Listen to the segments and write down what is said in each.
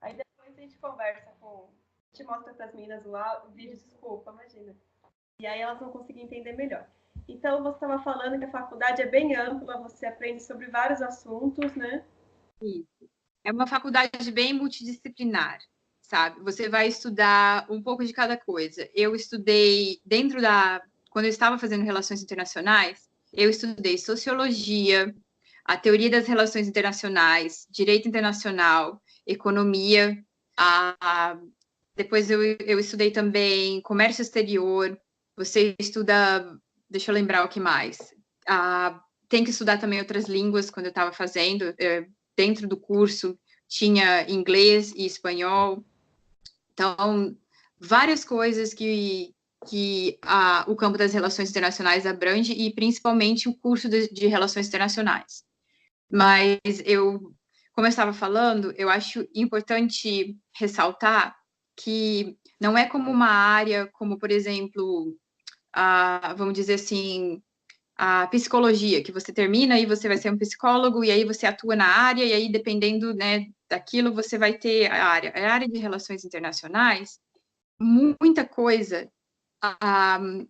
Aí depois a gente conversa com... A gente mostra para as meninas o vídeo, desculpa, imagina. E aí elas vão conseguir entender melhor. Então, você estava falando que a faculdade é bem ampla, você aprende sobre vários assuntos, né? Isso. É uma faculdade bem multidisciplinar, sabe? Você vai estudar um pouco de cada coisa. Eu estudei quando eu estava fazendo relações internacionais, eu estudei sociologia, a teoria das relações internacionais, direito internacional, economia, depois eu estudei também comércio exterior, você estuda, deixa eu lembrar o que mais. Tem que estudar também outras línguas quando eu estava fazendo, dentro do curso tinha inglês e espanhol. Então, várias coisas que o campo das relações internacionais abrange, e principalmente o curso de relações internacionais. Mas como eu estava falando, eu acho importante ressaltar que não é como uma área, como, por exemplo, vamos dizer assim, a psicologia, que você termina e você vai ser um psicólogo, e aí você atua na área, e aí, dependendo, né, daquilo, você vai ter a área. A área de relações internacionais, muita coisa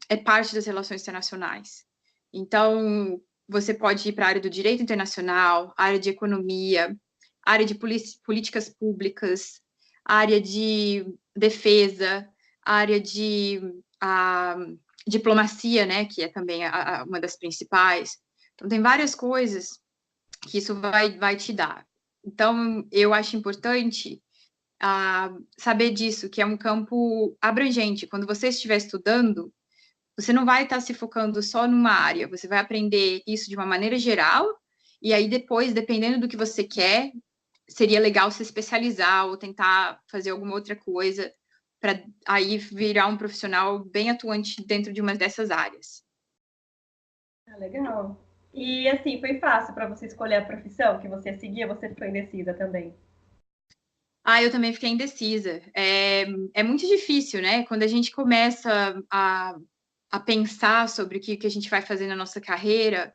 é parte das relações internacionais. Então, você pode ir para a área do direito internacional, área de economia, área de políticas públicas, área de defesa, área de diplomacia, né, que é também uma das principais. Então, tem várias coisas que isso vai te dar. Então, eu acho importante saber disso, que é um campo abrangente. Quando você estiver estudando, você não vai estar se focando só numa área, você vai aprender isso de uma maneira geral, e aí depois, dependendo do que você quer, seria legal se especializar ou tentar fazer alguma outra coisa para aí virar um profissional bem atuante dentro de uma dessas áreas. Legal. E assim, foi fácil para você escolher a profissão que você seguia, você ficou indecisa também? Eu também fiquei indecisa. É muito difícil, né? Quando a gente começa a pensar sobre o que a gente vai fazer na nossa carreira,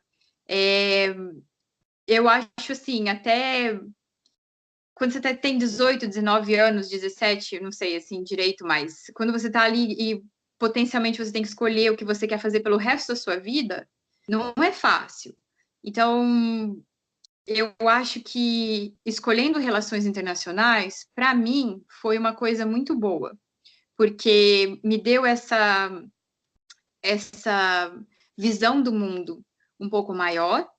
eu acho assim, até quando você tem 18, 19 anos, 17, eu não sei assim direito, mas quando você está ali e potencialmente você tem que escolher o que você quer fazer pelo resto da sua vida, não é fácil. Então, eu acho que escolhendo relações internacionais, para mim, foi uma coisa muito boa, porque me deu essa visão do mundo um pouco maior,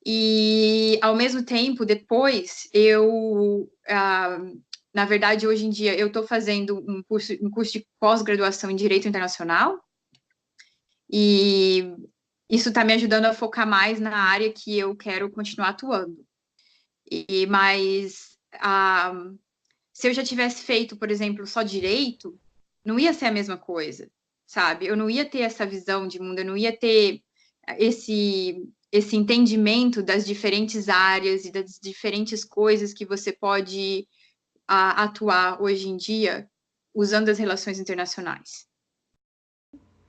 e ao mesmo tempo, depois, na verdade, hoje em dia, eu estou fazendo um curso de pós-graduação em Direito Internacional, e isso está me ajudando a focar mais na área que eu quero continuar atuando. Mas se eu já tivesse feito, por exemplo, só direito, não ia ser a mesma coisa, sabe? Eu não ia ter essa visão de mundo, eu não ia ter esse entendimento das diferentes áreas e das diferentes coisas que você pode atuar hoje em dia usando as relações internacionais.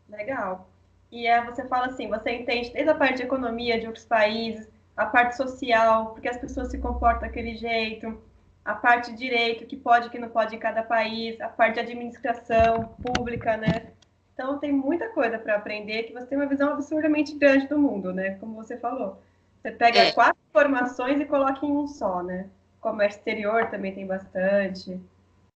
Legal. E você fala assim, você entende desde a parte de economia de outros países, a parte social, porque as pessoas se comportam daquele jeito, a parte de direito, que pode e que não pode em cada país, a parte de administração pública, né? Então tem muita coisa para aprender, que você tem uma visão absurdamente grande do mundo, né? Como você falou. Você pega 4 formações e coloca em um só, né? Comércio exterior também tem bastante.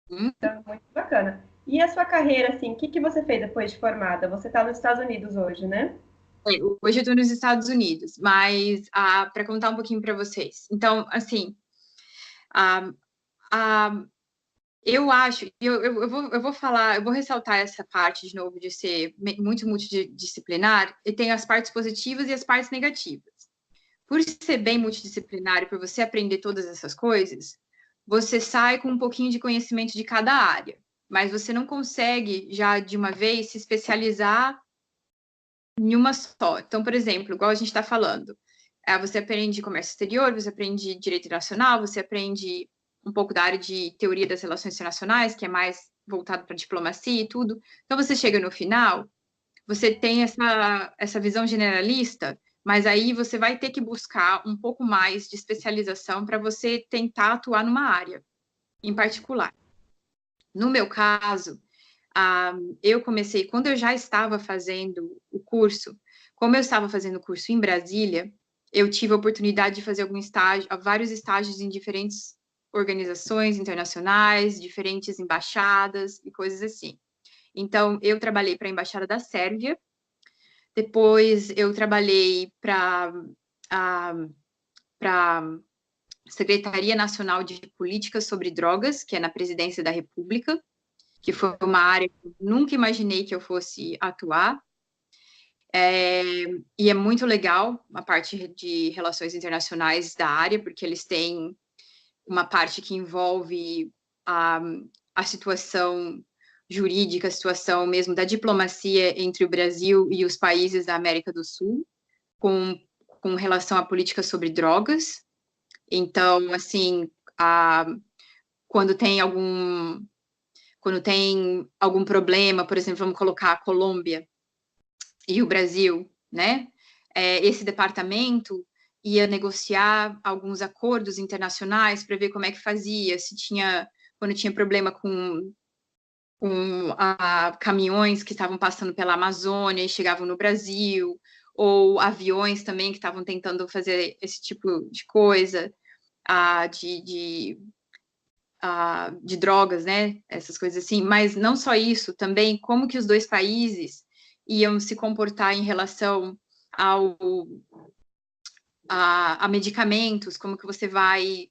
Então, muito bacana. E a sua carreira, assim, o que você fez depois de formada? Você está nos Estados Unidos hoje, né? Hoje eu estou nos Estados Unidos, mas para contar um pouquinho para vocês. Então, assim, eu acho, eu vou falar, eu vou ressaltar essa parte de novo de ser muito multidisciplinar, e tem as partes positivas e as partes negativas. Por ser bem multidisciplinar e por você aprender todas essas coisas, você sai com um pouquinho de conhecimento de cada área, mas você não consegue já de uma vez se especializar em uma só. Então, por exemplo, igual a gente está falando, você aprende comércio exterior, você aprende direito internacional, você aprende um pouco da área de teoria das relações internacionais, que é mais voltado para diplomacia e tudo. Então, você chega no final, você tem essa visão generalista, mas aí você vai ter que buscar um pouco mais de especialização para você tentar atuar numa área. em particular. No meu caso, eu comecei, quando eu já estava fazendo o curso, como eu estava fazendo o curso em Brasília, eu tive a oportunidade de fazer vários estágios em diferentes organizações internacionais, diferentes embaixadas e coisas assim. Então, eu trabalhei para a Embaixada da Sérvia, depois eu trabalhei para a Secretaria Nacional de Políticas sobre Drogas, que é na Presidência da República, que foi uma área que eu nunca imaginei que eu fosse atuar. E é muito legal a parte de relações internacionais da área, porque eles têm uma parte que envolve a situação jurídica, a situação mesmo da diplomacia entre o Brasil e os países da América do Sul, com relação à política sobre drogas. Então, assim, quando tem algum problema, por exemplo, vamos colocar a Colômbia e o Brasil, né? Esse departamento ia negociar alguns acordos internacionais para ver como é que fazia, quando tinha problema com caminhões que estavam passando pela Amazônia e chegavam no Brasil, ou aviões também que estavam tentando fazer esse tipo de coisa, de drogas, né? Essas coisas assim. Mas não só isso, também como que os dois países iam se comportar em relação a medicamentos, como que você vai,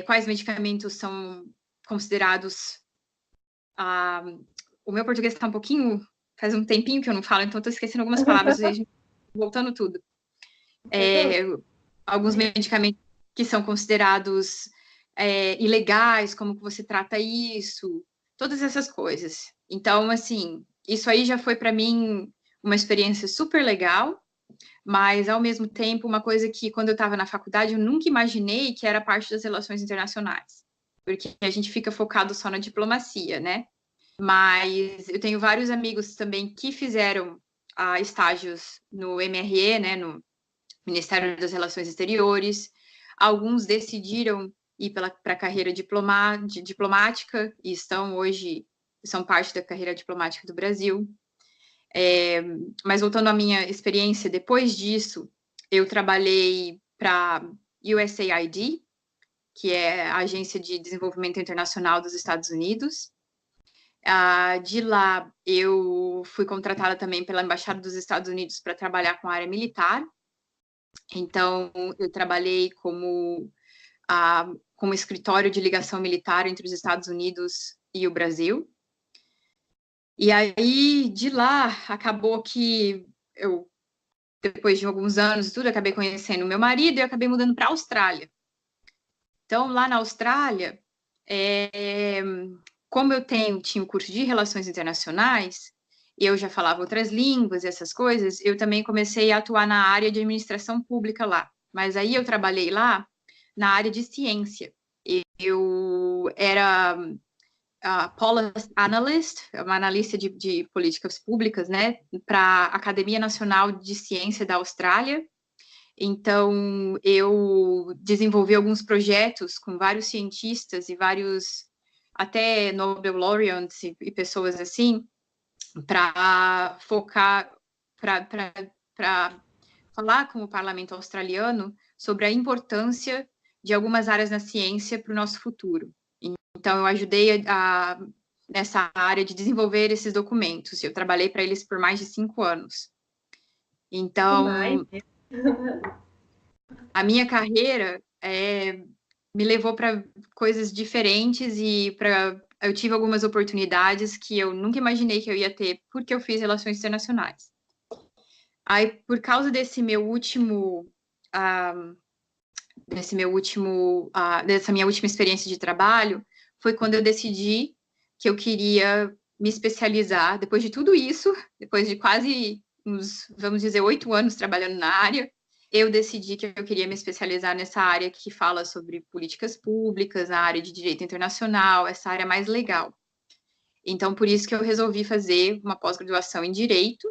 quais medicamentos são considerados. O meu português está um pouquinho, faz um tempinho que eu não falo, então estou esquecendo algumas palavras, voltando tudo. Alguns medicamentos que são considerados ilegais, como que você trata isso, todas essas coisas. Então, assim, isso aí já foi para mim uma experiência super legal, mas, ao mesmo tempo, uma coisa que, quando eu estava na faculdade, eu nunca imaginei que era parte das relações internacionais, porque a gente fica focado só na diplomacia, né? Mas eu tenho vários amigos também que fizeram estágios no MRE, né, no Ministério das Relações Exteriores. Alguns decidiram ir para a carreira diplomática e são parte da carreira diplomática do Brasil. Mas voltando à minha experiência, depois disso, eu trabalhei para USAID, que é a Agência de Desenvolvimento Internacional dos Estados Unidos. De lá, eu fui contratada também pela Embaixada dos Estados Unidos para trabalhar com a área militar. Então, eu trabalhei como escritório de ligação militar entre os Estados Unidos e o Brasil. E aí, de lá, acabou que eu, depois de alguns anos e tudo, acabei conhecendo o meu marido e eu acabei mudando para a Austrália. Então, lá na Austrália, como eu tinha o curso de Relações Internacionais, eu já falava outras línguas e essas coisas, eu também comecei a atuar na área de administração pública lá. Mas aí eu trabalhei lá na área de ciência. Eu era policy analyst, uma analista de políticas públicas, né, para a Academia Nacional de Ciência da Austrália. Então, eu desenvolvi alguns projetos com vários cientistas e vários, até Nobel laureates e pessoas assim, para focar, para falar com o parlamento australiano sobre a importância de algumas áreas na ciência para o nosso futuro. Então, eu ajudei nessa área de desenvolver esses documentos. Eu trabalhei para eles por mais de 5 anos. Então, a minha carreira me levou para coisas diferentes e eu tive algumas oportunidades que eu nunca imaginei que eu ia ter porque eu fiz relações internacionais. Aí, por causa dessa minha última experiência de trabalho, foi quando eu decidi que eu queria me especializar. Depois de tudo isso, depois de quase vamos dizer, 8 anos trabalhando na área, eu decidi que eu queria me especializar nessa área que fala sobre políticas públicas, na área de direito internacional, essa área mais legal. Então, por isso que eu resolvi fazer uma pós-graduação em direito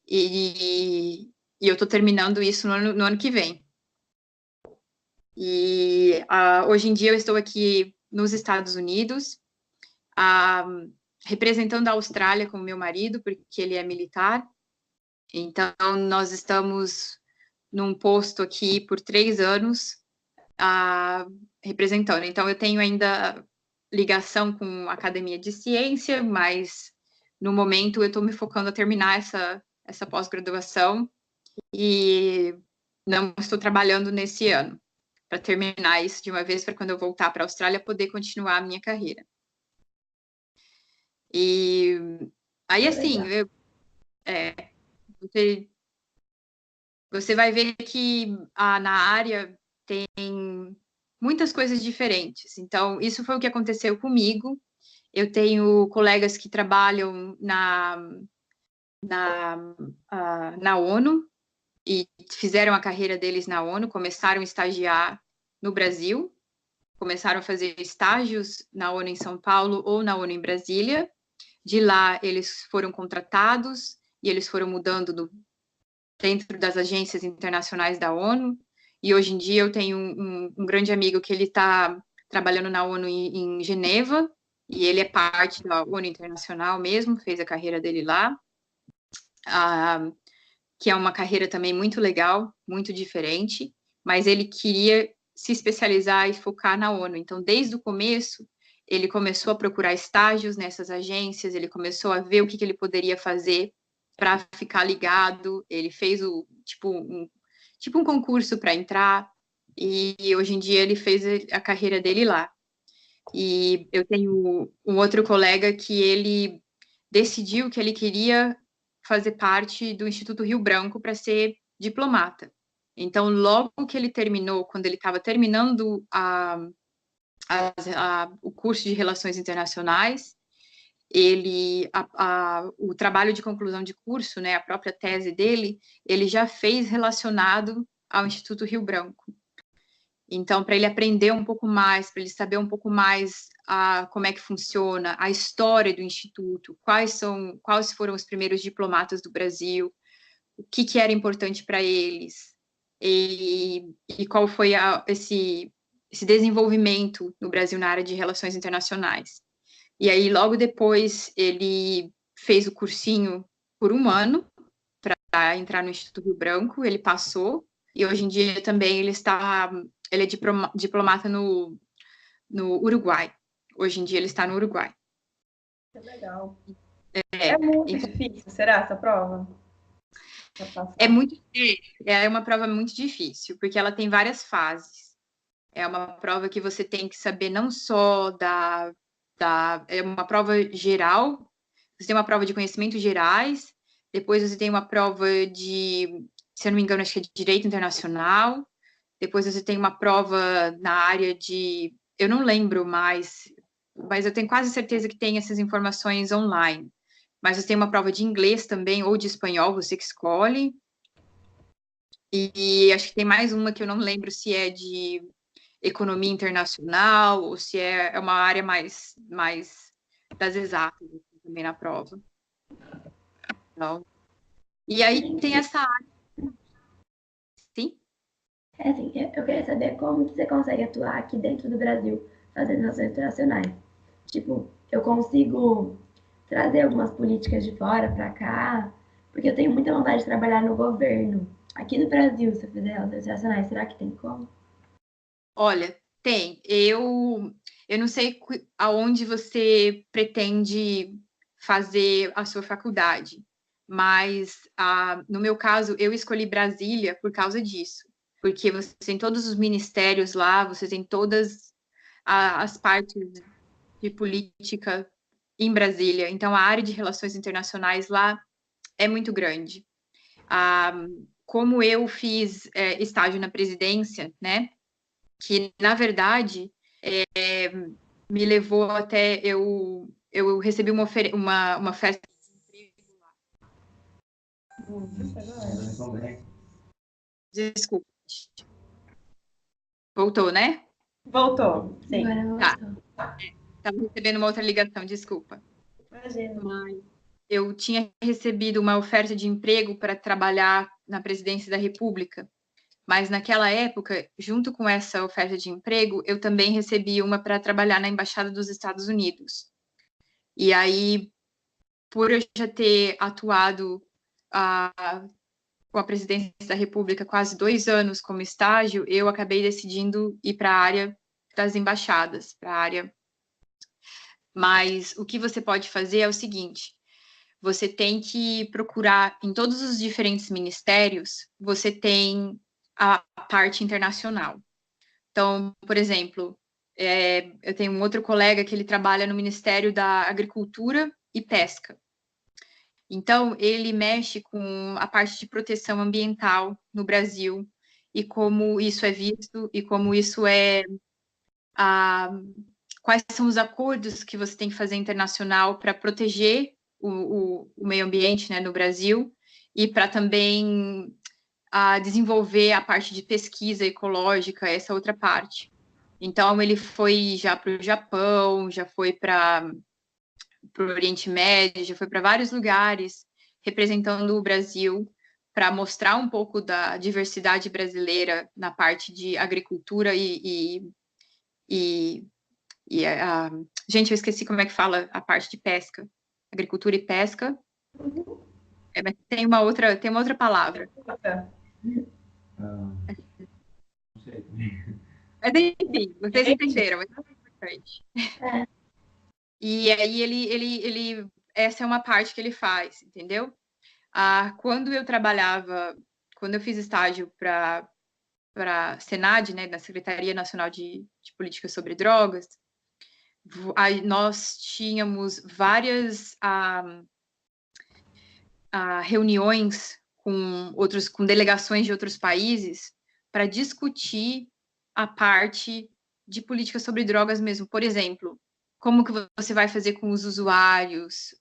e eu estou terminando isso no ano que vem. E hoje em dia eu estou aqui nos Estados Unidos, representando a Austrália com meu marido, porque ele é militar. Então, nós estamos num posto aqui por 3 anos, representando. Então, eu tenho ainda ligação com a Academia de Ciência, mas no momento eu estou me focando a terminar essa pós-graduação e não estou trabalhando nesse ano, para terminar isso de uma vez, para quando eu voltar para a Austrália, poder continuar a minha carreira. E aí, assim, você vai ver que na área tem muitas coisas diferentes. Então, isso foi o que aconteceu comigo. Eu tenho colegas que trabalham na ONU e fizeram a carreira deles na ONU, começaram a estagiar no Brasil, começaram a fazer estágios na ONU em São Paulo ou na ONU em Brasília. De lá, eles foram contratados e eles foram mudando dentro das agências internacionais da ONU. E hoje em dia eu tenho um grande amigo que ele está trabalhando na ONU em Geneva, e ele é parte da ONU Internacional mesmo, fez a carreira dele lá, que é uma carreira também muito legal, muito diferente, mas ele queria se especializar e focar na ONU. Então, desde o começo, ele começou a procurar estágios nessas agências, ele começou a ver o que ele poderia fazer para ficar ligado, ele fez um concurso para entrar, e hoje em dia ele fez a carreira dele lá. E eu tenho um outro colega que ele decidiu que ele queria fazer parte do Instituto Rio Branco para ser diplomata. Então, logo que ele terminou, quando ele estava terminando o curso de Relações Internacionais, o trabalho de conclusão de curso, né, a própria tese dele, ele já fez relacionado ao Instituto Rio Branco. Então, para ele aprender um pouco mais, para ele saber um pouco mais como é que funciona, a história do Instituto, quais foram os primeiros diplomatas do Brasil, o que era importante para eles, e qual foi esse desenvolvimento no Brasil na área de relações internacionais. E aí, logo depois, ele fez o cursinho por 1 ano para entrar no Instituto Rio Branco, ele passou, e hoje em dia também ele é diplomata no Uruguai. Hoje em dia ele está no Uruguai. Que legal. É muito difícil, será, essa prova? É uma prova muito difícil, porque ela tem várias fases. É uma prova que você tem que saber não só é uma prova geral, você tem uma prova de conhecimentos gerais, depois você tem uma prova de, se eu não me engano, acho que é de direito internacional, depois você tem uma prova na área de, eu não lembro mais, mas eu tenho quase certeza que tem essas informações online. Mas você tem uma prova de inglês também, ou de espanhol, você que escolhe. E acho que tem mais uma que eu não lembro se é de economia internacional, ou se é uma área mais das exatas também na prova. Então, e aí tem essa área. Sim? Assim, eu queria saber como que você consegue atuar aqui dentro do Brasil, fazendo relações internacionais. Tipo, eu consigo trazer algumas políticas de fora para cá, porque eu tenho muita vontade de trabalhar no governo. Aqui no Brasil, se eu fizer relações internacionais, será que tem como? Olha, tem. Eu não sei aonde você pretende fazer a sua faculdade, mas no meu caso, eu escolhi Brasília por causa disso, porque você tem todos os ministérios lá, você tem todas as partes de política em Brasília, então a área de relações internacionais lá é muito grande. Como eu fiz estágio na presidência, né, que na verdade me levou até eu recebi uma oferta de emprego lá. Desculpa. Voltou, né? Voltou, sim. Agora voltou. Estava recebendo uma outra ligação, desculpa. Imagina. Mas eu tinha recebido uma oferta de emprego para trabalhar na presidência da República, Mas naquela época, junto com essa oferta de emprego, eu também recebi uma para trabalhar na Embaixada dos Estados Unidos. E aí, por eu já ter atuado com a presidência da República quase 2 anos como estágio, eu acabei decidindo ir para a área das embaixadas, para a área. Mas o que você pode fazer é o seguinte: você tem que procurar em todos os diferentes ministérios, você tem a parte internacional. Então, por exemplo, eu tenho um outro colega que ele trabalha no Ministério da Agricultura e Pesca. Então, ele mexe com a parte de proteção ambiental no Brasil e como isso é visto e como isso é quais são os acordos que você tem que fazer internacional para proteger o meio ambiente, né, no Brasil e para também desenvolver a parte de pesquisa ecológica, essa outra parte. Então, ele foi já para o Japão, já foi para o Oriente Médio, já foi para vários lugares, representando o Brasil, para mostrar um pouco da diversidade brasileira na parte de agricultura gente, eu esqueci como é que fala a parte de pesca. Agricultura e pesca. Mas tem uma outra palavra. Não sei. Mas enfim, vocês entenderam, é muito importante. E aí essa é uma parte que ele faz, entendeu? Quando eu fiz estágio para Senad, né, na Secretaria Nacional de Políticas sobre Drogas, nós tínhamos várias reuniões com delegações de outros países para discutir a parte de política sobre drogas mesmo. Por exemplo, como que você vai fazer com os usuários,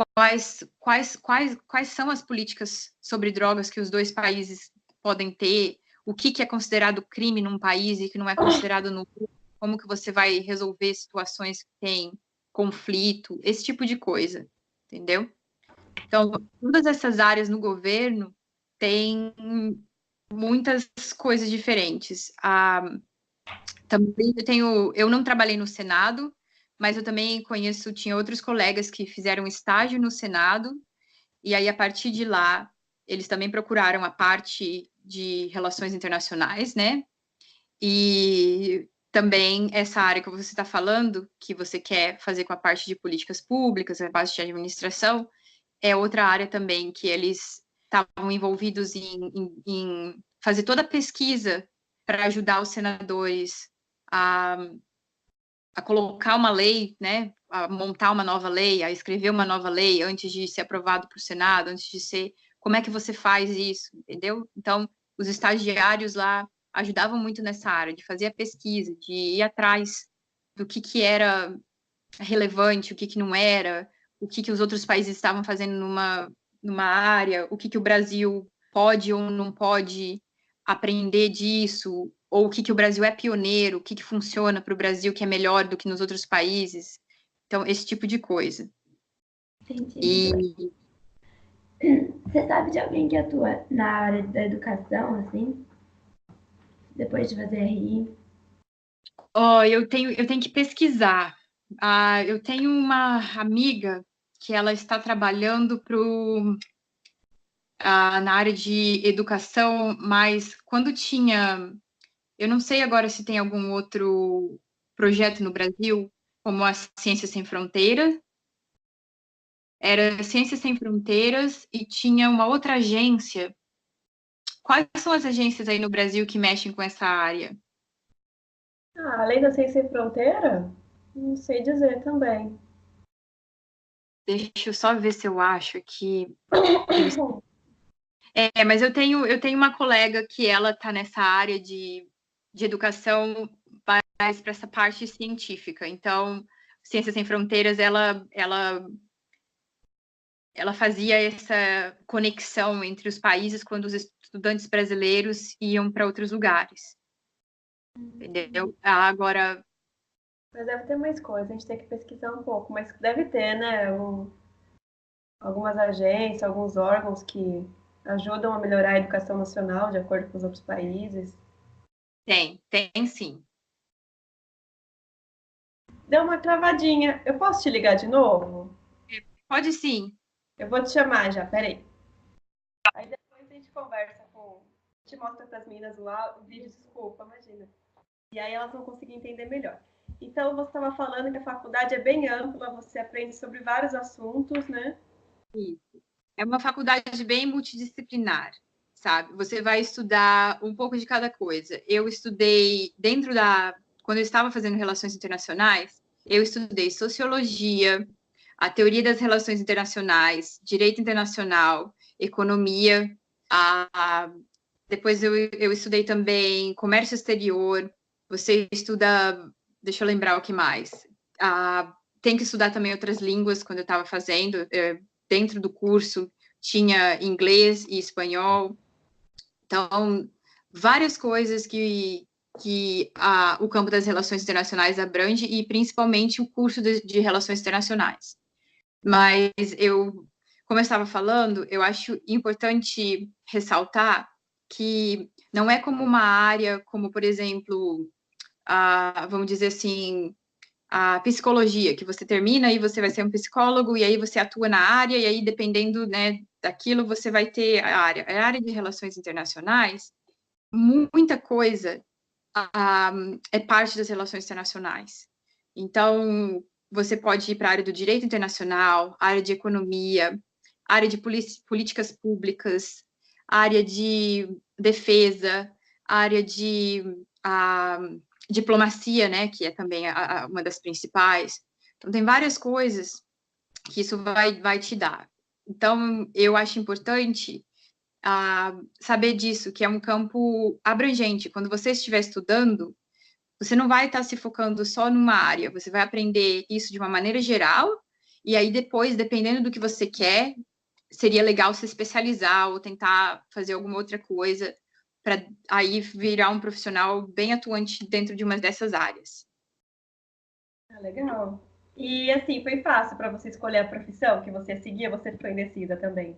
quais são as políticas sobre drogas que os dois países podem ter, o que é considerado crime num país e que não é considerado no outro, como que você vai resolver situações que tem conflito, esse tipo de coisa, entendeu? Então, todas essas áreas no governo têm muitas coisas diferentes. Também eu não trabalhei no Senado, mas eu também tinha outros colegas que fizeram estágio no Senado, e aí, a partir de lá, eles também procuraram a parte de relações internacionais, né? E também essa área que você está falando, que você quer fazer com a parte de políticas públicas, a parte de administração, é outra área também que eles estavam envolvidos em fazer toda a pesquisa para ajudar os senadores a colocar uma lei, né, a montar uma nova lei, a escrever uma nova lei antes de ser aprovado para o Senado, antes de ser... Como é que você faz isso, entendeu? Então, os estagiários lá ajudavam muito nessa área, de fazer a pesquisa, de ir atrás do que era relevante, o que não era, o que os outros países estavam fazendo numa área, o que o Brasil pode ou não pode aprender disso, ou o que o Brasil é pioneiro, o que funciona para o Brasil que é melhor do que nos outros países. Então, esse tipo de coisa. Entendi. Você sabe de alguém que atua na área da educação, assim? Depois de fazer RI? Eu tenho que pesquisar. Eu tenho uma amiga que ela está trabalhando na área de educação, mas quando tinha... Eu não sei agora se tem algum outro projeto no Brasil, como a Ciências Sem Fronteiras. Era Ciências Sem Fronteiras e tinha uma outra agência. Quais são as agências aí no Brasil que mexem com essa área? Além da Ciência Sem Fronteira, não sei dizer também. Deixa eu só ver se eu acho aqui. Mas eu tenho uma colega que ela está nessa área de educação mais para essa parte científica. Então, Ciências Sem Fronteiras, ela fazia essa conexão entre os países quando os estudantes brasileiros iam para outros lugares. Entendeu? Agora... Mas deve ter mais coisa, a gente tem que pesquisar um pouco, mas deve ter, né? Algumas agências, alguns órgãos que Ajudam a melhorar a educação nacional de acordo com os outros países? Tem sim. Deu uma travadinha. Eu posso te ligar de novo? Pode sim. Eu vou te chamar já, peraí. Aí depois a gente conversa com... A gente mostra para as meninas lá o vídeo, desculpa, imagina. E aí elas vão conseguir entender melhor. Então, você estava falando que a faculdade é bem ampla, você aprende sobre vários assuntos, né? Isso. É uma faculdade bem multidisciplinar, sabe? Você vai estudar um pouco de cada coisa. Eu estudei quando eu estava fazendo relações internacionais, eu estudei sociologia, a teoria das relações internacionais, direito internacional, economia, depois eu estudei também comércio exterior. Você estuda, deixa eu lembrar o que mais. Tem que estudar também outras línguas quando eu estava fazendo, dentro do curso tinha inglês e espanhol. Então, várias coisas que o campo das relações internacionais abrange, e principalmente o curso de relações internacionais. Mas como eu estava falando, eu acho importante ressaltar que não é como uma área, como, por exemplo, vamos dizer assim, a psicologia, que você termina e você vai ser um psicólogo, e aí você atua na área, e aí, dependendo, né, daquilo, você vai ter a área. A área de relações internacionais, muita coisa é parte das relações internacionais. Então, você pode ir para a área do direito internacional, área de economia, área de políticas públicas, área de defesa, área de diplomacia, né, que é também uma das principais. Então, tem várias coisas que isso vai te dar. Então, eu acho importante saber disso, que é um campo abrangente. Quando você estiver estudando, você não vai estar se focando só numa área, você vai aprender isso de uma maneira geral, e aí depois, dependendo do que você quer, seria legal se especializar ou tentar fazer alguma outra coisa para aí virar um profissional bem atuante dentro de uma dessas áreas. Legal. E assim, foi fácil para você escolher a profissão que você seguia, você ficou indecisa também?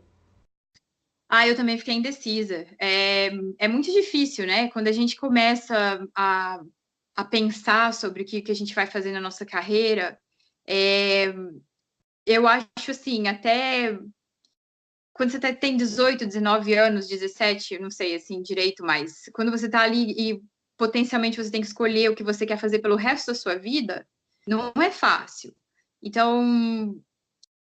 Eu também fiquei indecisa. É muito difícil, né? Quando a gente começa a pensar sobre o que a gente vai fazer na nossa carreira, eu acho assim, até quando você tem 18, 19 anos, 17, eu não sei assim direito, mas quando você está ali e potencialmente você tem que escolher o que você quer fazer pelo resto da sua vida, não é fácil. Então,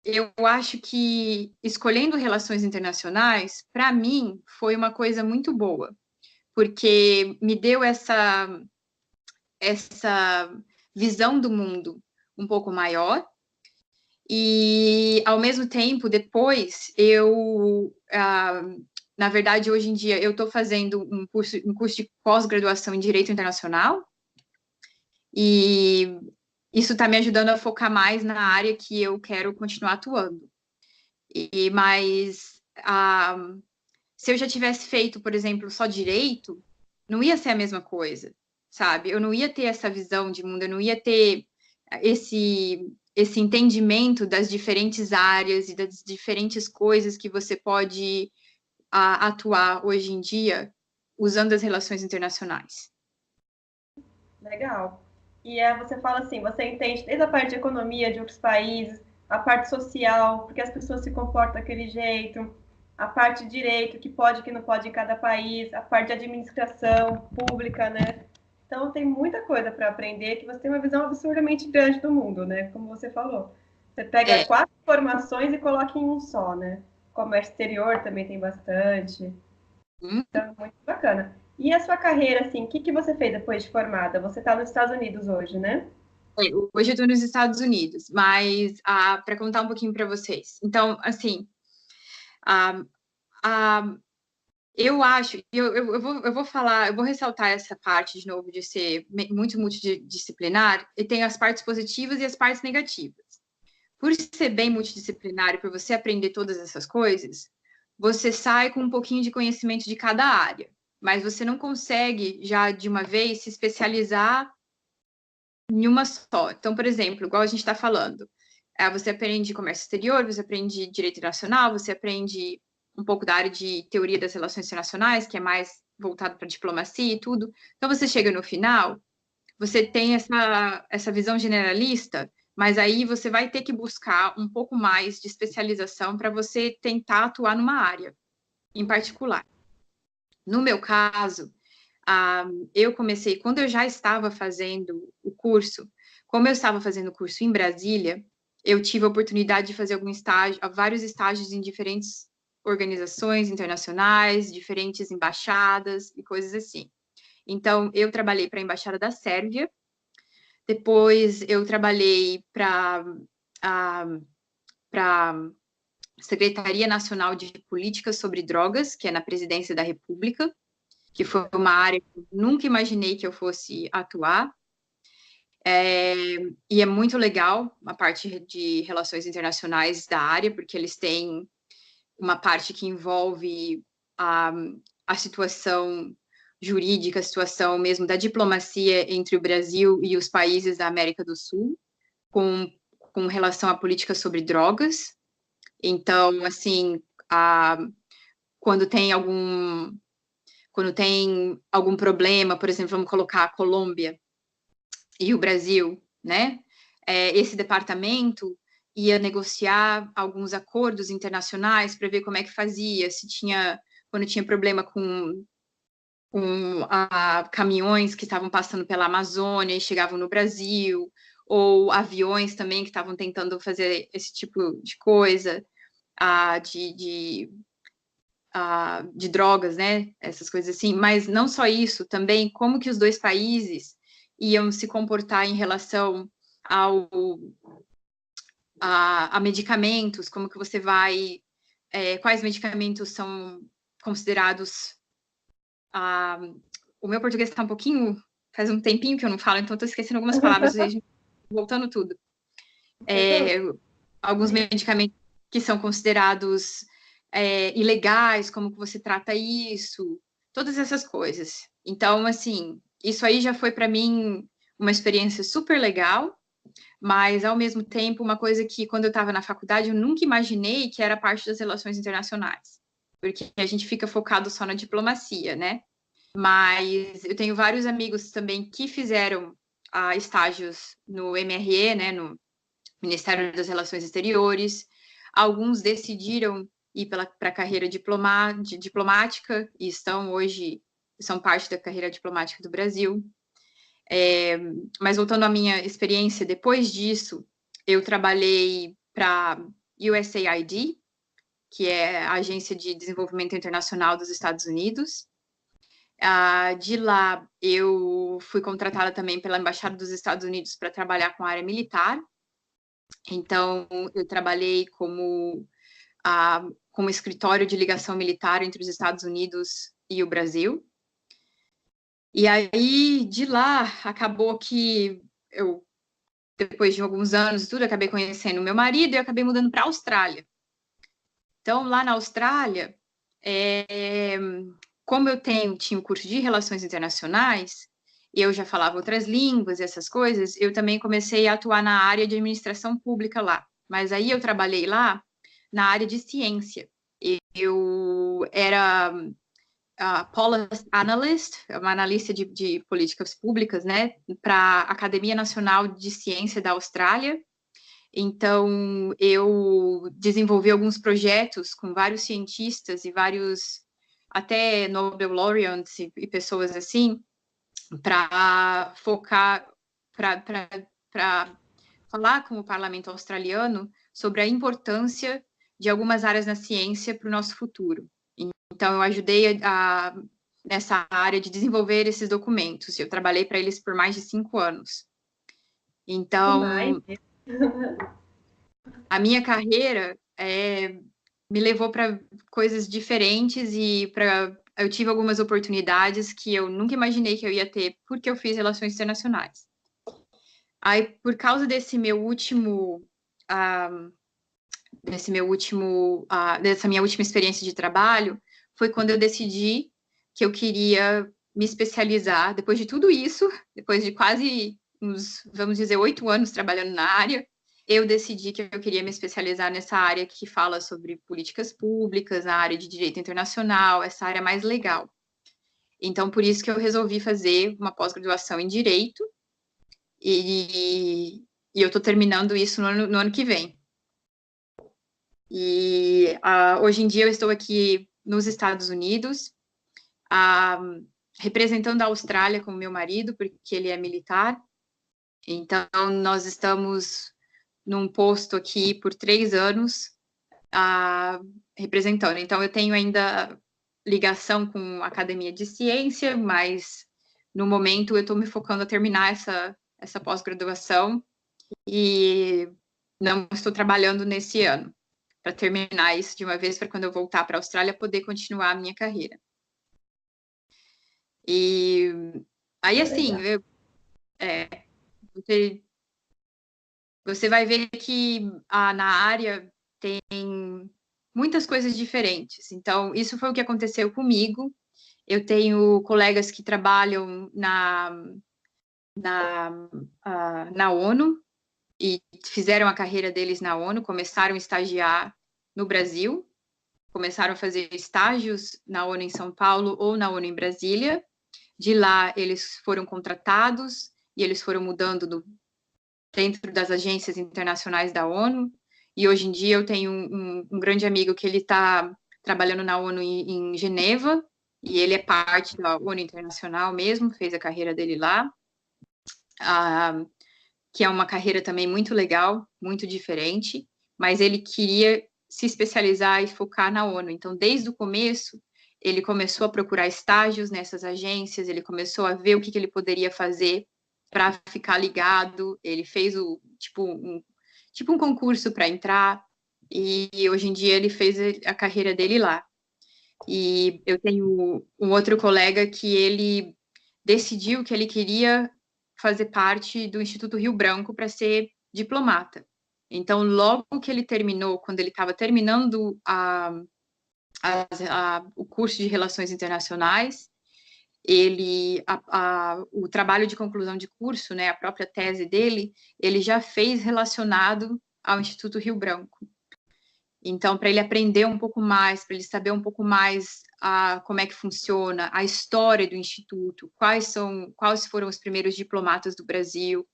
eu acho que escolhendo relações internacionais, para mim, foi uma coisa muito boa, porque me deu essa visão do mundo um pouco maior. E, ao mesmo tempo, depois, na verdade, hoje em dia, eu estou fazendo um curso de pós-graduação em Direito Internacional, e isso está me ajudando a focar mais na área que eu quero continuar atuando. Mas se eu já tivesse feito, por exemplo, só direito, não ia ser a mesma coisa, sabe? Eu não ia ter essa visão de mundo, eu não ia ter esse entendimento das diferentes áreas e das diferentes coisas que você pode atuar hoje em dia usando as relações internacionais. Legal. E você fala assim, você entende desde a parte de economia de outros países, a parte social, porque as pessoas se comportam daquele jeito, a parte de direito, que pode e que não pode em cada país, a parte de administração pública, né? Então tem muita coisa para aprender, que você tem uma visão absurdamente grande do mundo, né? Como você falou. Você pega 4 formações e coloca em um só, né? Comércio exterior também tem bastante. Então, muito bacana. E a sua carreira, assim, o que você fez depois de formada? Você está nos Estados Unidos hoje, né? Hoje eu estou nos Estados Unidos, mas para contar um pouquinho para vocês. Então, assim, eu acho, eu vou falar, eu vou ressaltar essa parte de novo de ser muito multidisciplinar, e tem as partes positivas e as partes negativas. Por ser bem multidisciplinar e por você aprender todas essas coisas, você sai com um pouquinho de conhecimento de cada área, mas você não consegue já de uma vez se especializar em uma só. Então, por exemplo, igual a gente está falando, você aprende comércio exterior, você aprende direito internacional, você aprende um pouco da área de teoria das relações internacionais, que é mais voltado para diplomacia e tudo. Então, você chega no final, você tem essa visão generalista, mas aí você vai ter que buscar um pouco mais de especialização para você tentar atuar numa área em particular. No meu caso, eu comecei, quando eu já estava fazendo o curso, como eu estava fazendo o curso em Brasília, eu tive a oportunidade de fazer vários estágios em diferentes organizações internacionais, diferentes embaixadas e coisas assim. Então, eu trabalhei para a Embaixada da Sérvia, depois eu trabalhei para a Secretaria Nacional de Políticas sobre Drogas, que é na Presidência da República, que foi uma área que eu nunca imaginei que eu fosse atuar. E é muito legal a parte de relações internacionais da área, porque eles têm uma parte que envolve a situação jurídica, a situação mesmo da diplomacia entre o Brasil e os países da América do Sul, com relação à política sobre drogas. Então, assim, quando tem algum problema, por exemplo, vamos colocar a Colômbia e o Brasil, né? Esse departamento ia negociar alguns acordos internacionais para ver como é que fazia, quando tinha problema com caminhões que estavam passando pela Amazônia e chegavam no Brasil, ou aviões também que estavam tentando fazer esse tipo de coisa, de drogas, né? Essas coisas assim. Mas não só isso, também como que os dois países iam se comportar em relação a medicamentos, como que você vai... quais medicamentos são considerados... o meu português está um pouquinho... Faz um tempinho que eu não falo, então estou esquecendo algumas palavras, voltando tudo. Alguns medicamentos que são considerados ilegais, como que você trata isso, todas essas coisas. Então, assim, isso aí já foi para mim uma experiência super legal, mas, ao mesmo tempo, uma coisa que, quando eu estava na faculdade, eu nunca imaginei que era parte das relações internacionais, porque a gente fica focado só na diplomacia, né? Mas eu tenho vários amigos também que fizeram estágios no MRE, né, no Ministério das Relações Exteriores. Alguns decidiram ir para a carreira diplomática e são parte da carreira diplomática do Brasil. Mas voltando à minha experiência, depois disso, eu trabalhei para a USAID, que é a Agência de Desenvolvimento Internacional dos Estados Unidos. De lá, eu fui contratada também pela Embaixada dos Estados Unidos para trabalhar com a área militar. Então, eu trabalhei como escritório de ligação militar entre os Estados Unidos e o Brasil. E aí, de lá, acabou que eu, depois de alguns anos e tudo, acabei conhecendo o meu marido e eu acabei mudando para a Austrália. Então, lá na Austrália, como eu tinha um curso de Relações Internacionais, e eu já falava outras línguas e essas coisas, eu também comecei a atuar na área de administração pública lá. Mas aí eu trabalhei lá na área de ciência. Eu era policy analyst, uma analista de políticas públicas, né, para a Academia Nacional de Ciência da Austrália. Então, eu desenvolvi alguns projetos com vários cientistas e vários, até Nobel laureates e pessoas assim, para focar, para falar com o parlamento australiano sobre a importância de algumas áreas na ciência para o nosso futuro. Então, eu ajudei nessa área de desenvolver esses documentos. Eu trabalhei para eles por mais de 5 anos. Então, a minha carreira me levou para coisas diferentes e eu tive algumas oportunidades que eu nunca imaginei que eu ia ter porque eu fiz relações internacionais. Aí, por causa dessa minha última experiência de trabalho, foi quando eu decidi que eu queria me especializar. Depois de tudo isso, depois de quase uns, vamos dizer, 8 anos trabalhando na área, eu decidi que eu queria me especializar nessa área que fala sobre políticas públicas, na área de direito internacional, essa área mais legal. Então, por isso que eu resolvi fazer uma pós-graduação em direito, e eu estou terminando isso no ano que vem. E hoje em dia eu estou aqui nos Estados Unidos, representando a Austrália com meu marido, porque ele é militar. Então, nós estamos num posto aqui por 3 anos, representando. Então, eu tenho ainda ligação com a Academia de Ciência, mas no momento eu estou me focando a terminar essa pós-graduação e não estou trabalhando nesse ano, para terminar isso de uma vez, para quando eu voltar para a Austrália, poder continuar a minha carreira. E aí, assim, você vai ver que na área tem muitas coisas diferentes. Então, isso foi o que aconteceu comigo. Eu tenho colegas que trabalham na ONU e fizeram a carreira deles na ONU, começaram a estagiar no Brasil, começaram a fazer estágios na ONU em São Paulo ou na ONU em Brasília. De lá, eles foram contratados e eles foram mudando dentro das agências internacionais da ONU. E hoje em dia eu tenho um grande amigo que ele está trabalhando na ONU em Geneva, e ele é parte da ONU Internacional mesmo, fez a carreira dele lá, que é uma carreira também muito legal, muito diferente, mas ele queria se especializar e focar na ONU. Então, desde o começo, ele começou a procurar estágios nessas agências, ele começou a ver o que ele poderia fazer para ficar ligado, ele fez um concurso para entrar, e hoje em dia ele fez a carreira dele lá. E eu tenho um outro colega que ele decidiu que ele queria fazer parte do Instituto Rio Branco para ser diplomata. Então, logo que ele terminou, quando ele estava terminando o curso de Relações Internacionais, o trabalho de conclusão de curso, né, a própria tese dele, ele já fez relacionado ao Instituto Rio Branco. Então, para ele aprender um pouco mais, para ele saber um pouco mais como é que funciona, a história do Instituto, quais foram os primeiros diplomatas do Brasil,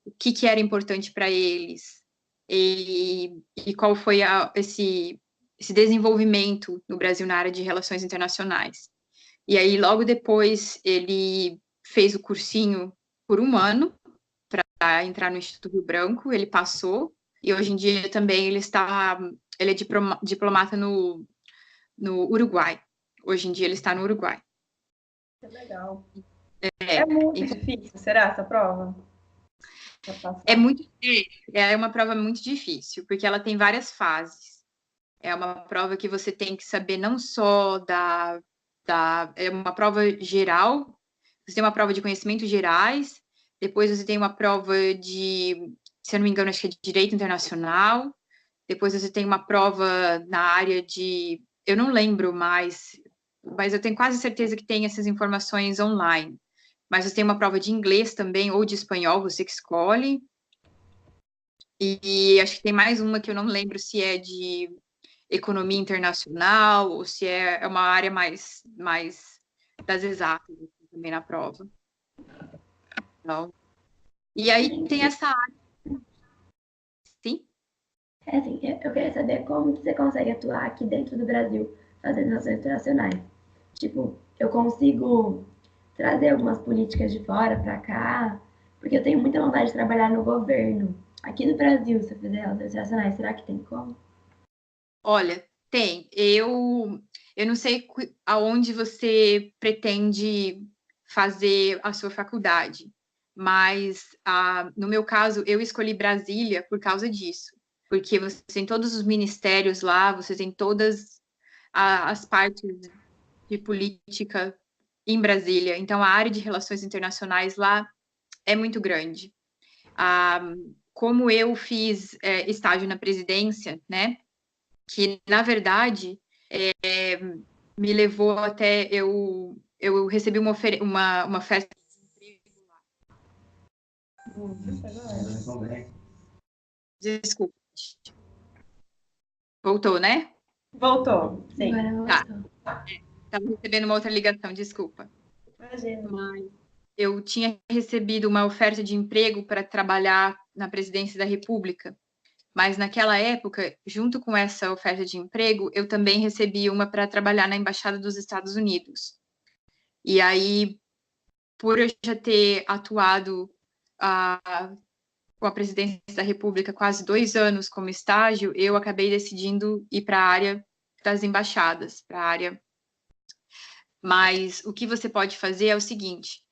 o que era importante para eles, e qual foi esse desenvolvimento no Brasil na área de relações internacionais. E aí, logo depois, ele fez o cursinho por 1 ano para entrar no Instituto Rio Branco, ele passou, e hoje em dia também ele é diplomata no Uruguai. Hoje em dia ele está no Uruguai. Que legal. É muito difícil, será, essa prova? É uma prova muito difícil, porque ela tem várias fases. É uma prova que você tem que saber não só é uma prova geral, você tem uma prova de conhecimentos gerais, depois você tem uma prova de, se eu não me engano, acho que é de direito internacional, depois você tem uma prova na área de, eu não lembro mais, mas eu tenho quase certeza que tem essas informações online. Mas você tem uma prova de inglês também, ou de espanhol, você que escolhe. E acho que tem mais uma que eu não lembro se é de economia internacional, ou se é uma área mais das exatas também na prova. Então, e aí tem essa área. Sim? Assim, eu queria saber como você consegue atuar aqui dentro do Brasil, fazendo relações internacionais. Tipo, eu consigo trazer algumas políticas de fora para cá, porque eu tenho muita vontade de trabalhar no governo. Aqui no Brasil, se eu fizer relações internacionais, será que tem como? Olha, tem. Eu não sei aonde você pretende fazer a sua faculdade, mas no meu caso, eu escolhi Brasília por causa disso, porque você tem todos os ministérios lá, você tem todas as partes de política em Brasília, então a área de relações internacionais lá é muito grande. Como eu fiz estágio na presidência, né, que, na verdade, me levou até eu recebi uma festa de emprego lá. Desculpa. Voltou, né? Voltou, sim. Agora Tá. voltou. Estava recebendo uma outra ligação, desculpa. Imagina. Mas eu tinha recebido uma oferta de emprego para trabalhar na presidência da República. Mas naquela época, junto com essa oferta de emprego, eu também recebi uma para trabalhar na Embaixada dos Estados Unidos. E aí, por eu já ter atuado com a presidência da República quase 2 anos como estágio, eu acabei decidindo ir para a área das embaixadas, para a área. Mas o que você pode fazer é o seguinte: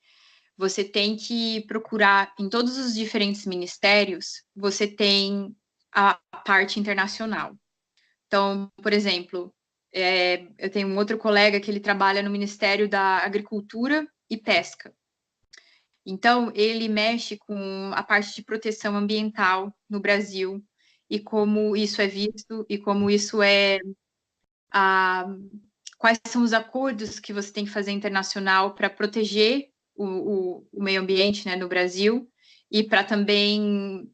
você tem que procurar em todos os diferentes ministérios, você tem a parte internacional. Então, por exemplo, eu tenho um outro colega que ele trabalha no Ministério da Agricultura e Pesca. Então, ele mexe com a parte de proteção ambiental no Brasil e como isso é visto e como isso é... quais são os acordos que você tem que fazer internacional para proteger o meio ambiente, né, no Brasil e para também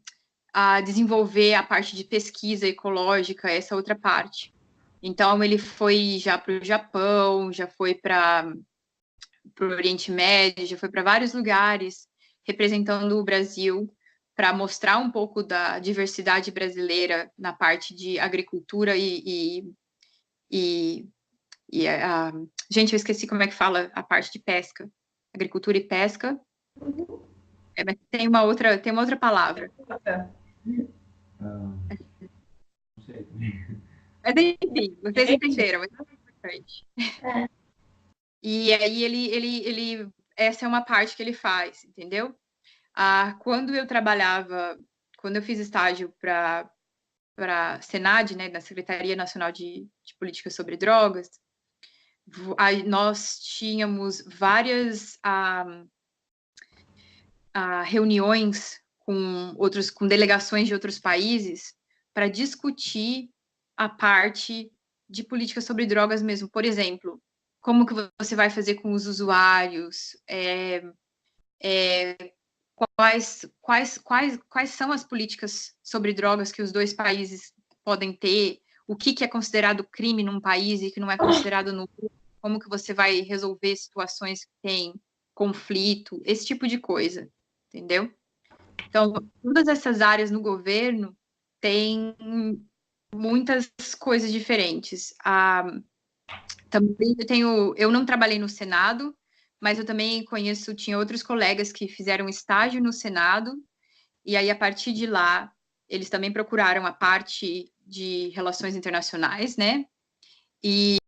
desenvolver a parte de pesquisa ecológica, essa outra parte. Então, ele foi já para o Japão, já foi para o Oriente Médio, já foi para vários lugares, representando o Brasil, para mostrar um pouco da diversidade brasileira na parte de agricultura gente, eu esqueci como é que fala a parte de pesca. Agricultura e pesca. Mas tem uma outra palavra. Não sei também. Mas enfim, vocês entenderam, é muito importante. É. E aí essa é uma parte que ele faz, entendeu? Quando eu fiz estágio para a Senad, né, da Secretaria Nacional de Políticas sobre Drogas, nós tínhamos várias reuniões com delegações de outros países para discutir a parte de políticas sobre drogas mesmo. Por exemplo, como que você vai fazer com os usuários, quais são as políticas sobre drogas que os dois países podem ter, o que é considerado crime num país e que não é considerado no outro, como que você vai resolver situações que tem conflito, esse tipo de coisa, entendeu? Então, todas essas áreas no governo têm muitas coisas diferentes. Também eu não trabalhei no Senado, mas eu também tinha outros colegas que fizeram estágio no Senado, e aí, a partir de lá, eles também procuraram a parte de relações internacionais, né? E